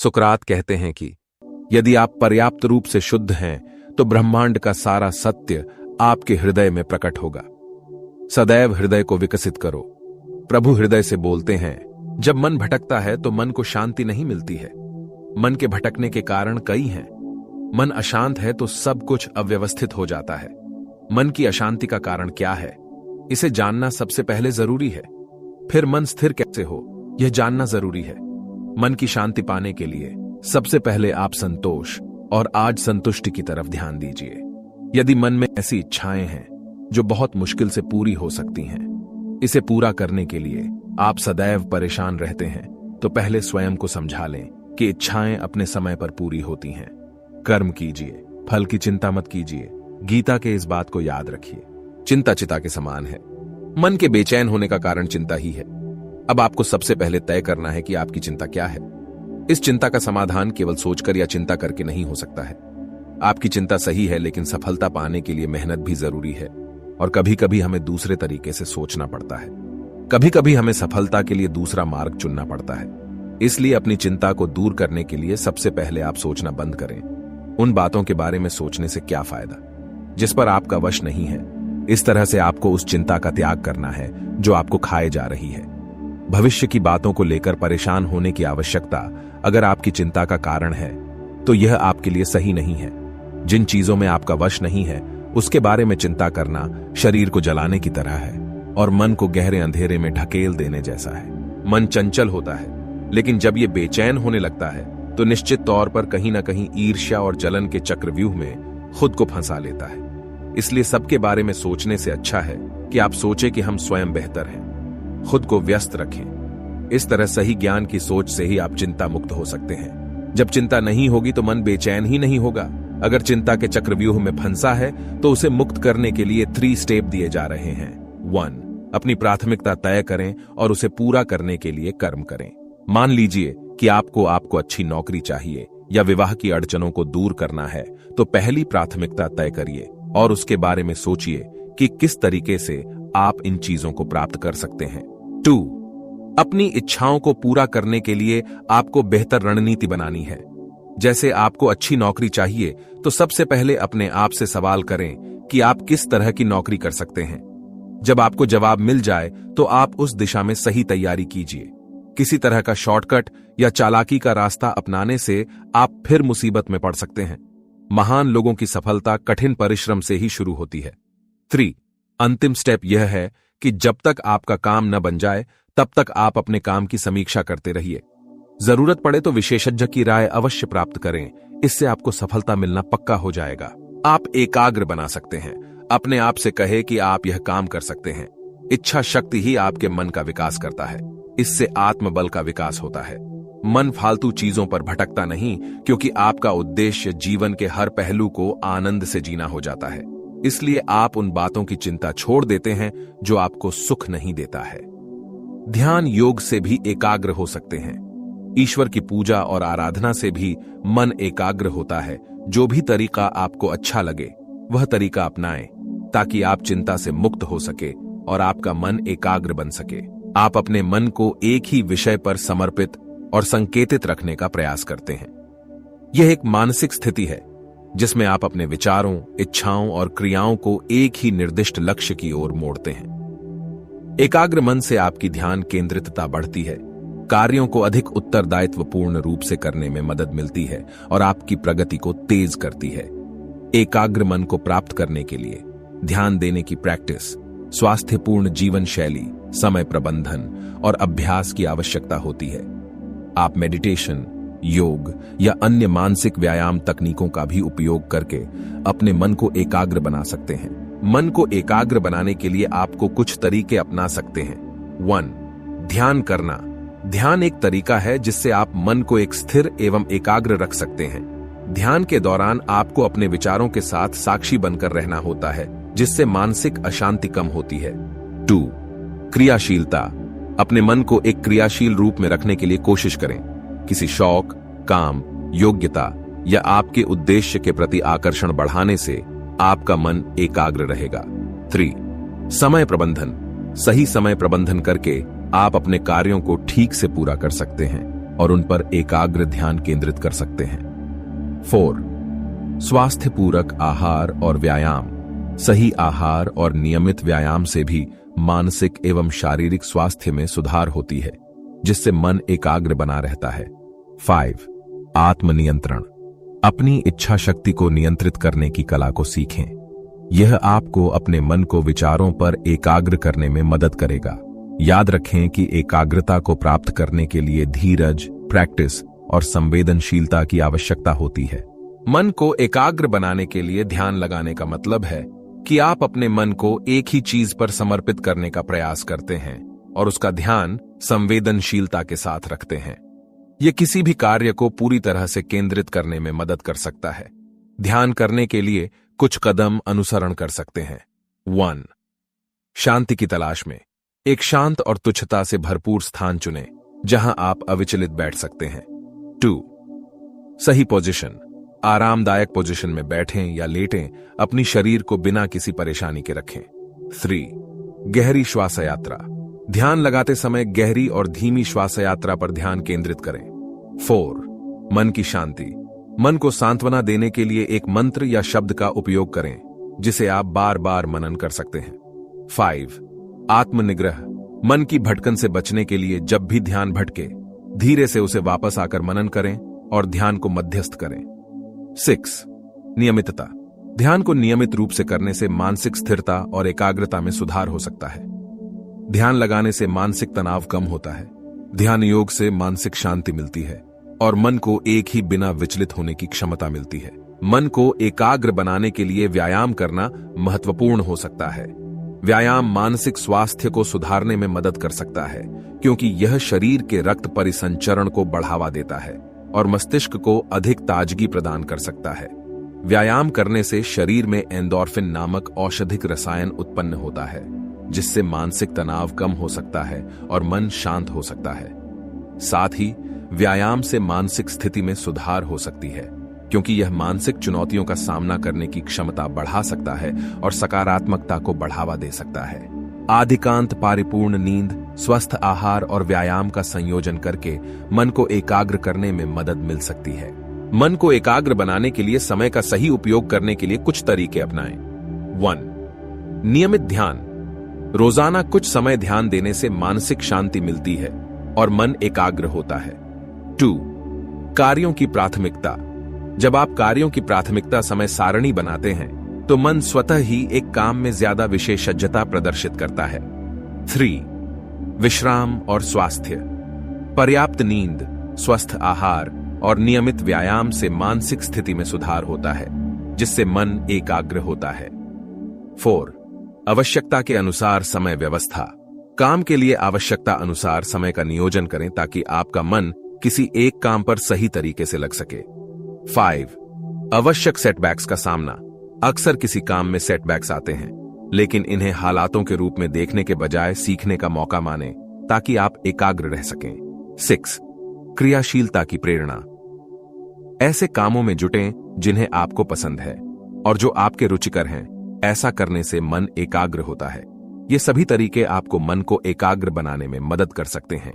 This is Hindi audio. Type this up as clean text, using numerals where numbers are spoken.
सुकरात कहते हैं कि यदि आप पर्याप्त रूप से शुद्ध हैं तो ब्रह्मांड का सारा सत्य आपके हृदय में प्रकट होगा। सदैव हृदय को विकसित करो। प्रभु हृदय से बोलते हैं, जब मन भटकता है तो मन को शांति नहीं मिलती है। मन के भटकने के कारण कई हैं। मन अशांत है तो सब कुछ अव्यवस्थित हो जाता है। मन की अशांति का कारण क्या है, इसे जानना सबसे पहले जरूरी है। फिर मन स्थिर कैसे हो, यह जानना जरूरी है। मन की शांति पाने के लिए सबसे पहले आप संतोष और आज संतुष्टि की तरफ ध्यान दीजिए। यदि मन में ऐसी इच्छाएं हैं जो बहुत मुश्किल से पूरी हो सकती हैं, इसे पूरा करने के लिए आप सदैव परेशान रहते हैं, तो पहले स्वयं को समझा लें कि इच्छाएं अपने समय पर पूरी होती हैं। कर्म कीजिए, फल की चिंता मत कीजिए। गीता के इस बात को याद रखिए। चिंता चिता के समान है। मन के बेचैन होने का कारण चिंता ही है। अब आपको सबसे पहले तय करना है कि आपकी चिंता क्या है। इस चिंता का समाधान केवल सोचकर या चिंता करके नहीं हो सकता है। आपकी चिंता सही है, लेकिन सफलता पाने के लिए मेहनत भी जरूरी है। और कभी कभी हमें दूसरे तरीके से सोचना पड़ता है। कभी कभी हमें सफलता के लिए दूसरा मार्ग चुनना पड़ता है। इसलिए अपनी चिंता को दूर करने के लिए सबसे पहले आप सोचना बंद करें। उन बातों के बारे में सोचने से क्या फायदा जिस पर आपका वश नहीं है। इस तरह से आपको उस चिंता का त्याग करना है जो आपको खाए जा रही है। भविष्य की बातों को लेकर परेशान होने की आवश्यकता अगर आपकी चिंता का कारण है तो यह आपके लिए सही नहीं है। जिन चीजों में आपका वश नहीं है उसके बारे में चिंता करना शरीर को जलाने की तरह है और मन को गहरे अंधेरे में ढकेल देने जैसा है। मन चंचल होता है, लेकिन जब यह बेचैन होने लगता है तो निश्चित तौर पर कहीं ना कहीं ईर्ष्या और जलन के चक्रव्यूह में खुद को फंसा लेता है। इसलिए सबके बारे में सोचने से अच्छा है कि आप सोचें कि हम स्वयं बेहतर हैं। खुद को व्यस्त रखें। इस तरह सही ज्ञान की सोच से ही आप चिंता मुक्त हो सकते हैं। जब चिंता नहीं होगी तो मन बेचैन ही नहीं होगा। अगर चिंता के चक्रव्यूह में फंसा है तो उसे मुक्त करने के लिए 3 स्टेप दिए जा रहे हैं। 1, अपनी प्राथमिकता तय करें और उसे पूरा करने के लिए कर्म करें। मान लीजिए कि आपको अच्छी नौकरी चाहिए या विवाह की अड़चनों को दूर करना है, तो पहली प्राथमिकता तय करिए और उसके बारे में सोचिए कि किस तरीके से आप इन चीजों को प्राप्त कर सकते हैं। 2, अपनी इच्छाओं को पूरा करने के लिए आपको बेहतर रणनीति बनानी है। जैसे आपको अच्छी नौकरी चाहिए तो सबसे पहले अपने आप से सवाल करें कि आप किस तरह की नौकरी कर सकते हैं। जब आपको जवाब मिल जाए तो आप उस दिशा में सही तैयारी कीजिए। किसी तरह का शॉर्टकट या चालाकी का रास्ता अपनाने से आप फिर मुसीबत में पड़ सकते हैं। महान लोगों की सफलता कठिन परिश्रम से ही शुरू होती है। 3, अंतिम स्टेप यह है कि जब तक आपका काम न बन जाए तब तक आप अपने काम की समीक्षा करते रहिए। जरूरत पड़े तो विशेषज्ञ की राय अवश्य प्राप्त करें। इससे आपको सफलता मिलना पक्का हो जाएगा। आप एकाग्र बना सकते हैं। अपने आप से कहे कि आप यह काम कर सकते हैं। इच्छा शक्ति ही आपके मन का विकास करता है। इससे आत्मबल का विकास होता है। मन फालतू चीजों पर भटकता नहीं, क्योंकि आपका उद्देश्य जीवन के हर पहलू को आनंद से जीना हो जाता है। इसलिए आप उन बातों की चिंता छोड़ देते हैं जो आपको सुख नहीं देता है। ध्यान योग से भी एकाग्र हो सकते हैं। ईश्वर की पूजा और आराधना से भी मन एकाग्र होता है। जो भी तरीका आपको अच्छा लगे वह तरीका अपनाएं, ताकि आप चिंता से मुक्त हो सके और आपका मन एकाग्र बन सके। आप अपने मन को एक ही विषय पर समर्पित और संकेतित रखने का प्रयास करते हैं। यह एक मानसिक स्थिति है जिसमें आप अपने विचारों, इच्छाओं और क्रियाओं को एक ही निर्दिष्ट लक्ष्य की ओर मोड़ते हैं। एकाग्र मन से आपकी ध्यान केंद्रितता बढ़ती है, कार्यों को अधिक उत्तरदायित्वपूर्ण रूप से करने में मदद मिलती है और आपकी प्रगति को तेज करती है। एकाग्र मन को प्राप्त करने के लिए ध्यान देने की प्रैक्टिस, स्वास्थ्यपूर्ण जीवन शैली, समय प्रबंधन और अभ्यास की आवश्यकता होती है। आप मेडिटेशन, योग या अन्य मानसिक व्यायाम तकनीकों का भी उपयोग करके अपने मन को एकाग्र बना सकते हैं। मन को एकाग्र बनाने के लिए आपको कुछ तरीके अपना सकते हैं। 1, ध्यान करना। ध्यान एक तरीका है जिससे आप मन को एक स्थिर एवं एकाग्र रख सकते हैं। ध्यान के दौरान आपको अपने विचारों के साथ साक्षी बनकर रहना होता है, जिससे मानसिक अशांति कम होती है। 2, क्रियाशीलता। अपने मन को एक क्रियाशील रूप में रखने के लिए कोशिश करें। किसी शौक, काम, योग्यता या आपके उद्देश्य के प्रति आकर्षण बढ़ाने से आपका मन एकाग्र रहेगा। 3, समय प्रबंधन। सही समय प्रबंधन करके आप अपने कार्यों को ठीक से पूरा कर सकते हैं। और उन पर एकाग्र ध्यान केंद्रित कर सकते हैं। 4. स्वास्थ्य पूरक आहार और व्यायाम। सही आहार और नियमित व्यायाम से भी मानसिक एवं शारीरिक स्वास्थ्य में सुधार होती है, जिससे मन एकाग्र बना रहता है। 5. आत्मनियंत्रण। अपनी इच्छा शक्ति को नियंत्रित करने की कला को सीखें। यह आपको अपने मन को विचारों पर एकाग्र करने में मदद करेगा। याद रखें कि एकाग्रता को प्राप्त करने के लिए धीरज, प्रैक्टिस और संवेदनशीलता की आवश्यकता होती है। मन को एकाग्र बनाने के लिए ध्यान लगाने का मतलब है कि आप अपने मन को एक ही चीज पर समर्पित करने का प्रयास करते हैं और उसका ध्यान संवेदनशीलता के साथ रखते हैं। यह किसी भी कार्य को पूरी तरह से केंद्रित करने में मदद कर सकता है। ध्यान करने के लिए कुछ कदम अनुसरण कर सकते हैं। 1. शांति की तलाश में एक शांत और तुच्छता से भरपूर स्थान चुनें, जहां आप अविचलित बैठ सकते हैं। 2. सही पोजीशन। आरामदायक पोजीशन में बैठें या लेटें, अपनी शरीर को बिना किसी परेशानी के रखें। 3. गहरी श्वास यात्रा। ध्यान लगाते समय गहरी और धीमी श्वास यात्रा पर ध्यान केंद्रित करें। 4. मन की शांति। मन को सांत्वना देने के लिए एक मंत्र या शब्द का उपयोग करें, जिसे आप बार बार मनन कर सकते हैं। 5. आत्मनिग्रह। मन की भटकन से बचने के लिए जब भी ध्यान भटके, धीरे से उसे वापस आकर मनन करें और ध्यान को मध्यस्थ करें। 6. नियमितता। ध्यान को नियमित रूप से करने से मानसिक स्थिरता और एकाग्रता में सुधार हो सकता है। ध्यान लगाने से मानसिक तनाव कम होता है। ध्यान योग से मानसिक शांति मिलती है और मन को एक ही बिना विचलित होने की क्षमता मिलती है। मन को एकाग्र बनाने के लिए व्यायाम करना महत्वपूर्ण हो सकता है। व्यायाम मानसिक स्वास्थ्य को सुधारने में मदद कर सकता है, क्योंकि यह शरीर के रक्त परिसंचरण को बढ़ावा देता है और मस्तिष्क को अधिक ताजगी प्रदान कर सकता है। व्यायाम करने से शरीर में एंडोर्फिन नामक औषधिक रसायन उत्पन्न होता है, जिससे मानसिक तनाव कम हो सकता है और मन शांत हो सकता है। साथ ही व्यायाम से मानसिक स्थिति में सुधार हो सकती है, क्योंकि यह मानसिक चुनौतियों का सामना करने की क्षमता बढ़ा सकता है और सकारात्मकता को बढ़ावा दे सकता है। आधिकांत परिपूर्ण नींद, स्वस्थ आहार और व्यायाम का संयोजन करके मन को एकाग्र करने में मदद मिल सकती है। मन को एकाग्र बनाने के लिए समय का सही उपयोग करने के लिए कुछ तरीके अपनाएं। 1. नियमित ध्यान। रोजाना कुछ समय ध्यान देने से मानसिक शांति मिलती है और मन एकाग्र होता है। 2. कार्यों की प्राथमिकता। जब आप कार्यों की प्राथमिकता समय सारणी बनाते हैं, तो मन स्वतः ही एक काम में ज्यादा विशेषज्ञता प्रदर्शित करता है। 3. विश्राम और स्वास्थ्य। पर्याप्त नींद, स्वस्थ आहार और नियमित व्यायाम से मानसिक स्थिति में सुधार होता है, जिससे मन एकाग्र होता है। 4. आवश्यकता के अनुसार समय व्यवस्था। काम के लिए आवश्यकता अनुसार समय का नियोजन करें, ताकि आपका मन किसी एक काम पर सही तरीके से लग सके। 5. आवश्यक सेटबैक्स का सामना। अक्सर किसी काम में सेटबैक्स आते हैं, लेकिन इन्हें हालातों के रूप में देखने के बजाय सीखने का मौका मानें, ताकि आप एकाग्र रह सकें। 6. क्रियाशीलता की प्रेरणा। ऐसे कामों में जुटें जिन्हें आपको पसंद है और जो आपके रुचिकर हैं। ऐसा करने से मन एकाग्र होता है। ये सभी तरीके आपको मन को एकाग्र बनाने में मदद कर सकते हैं।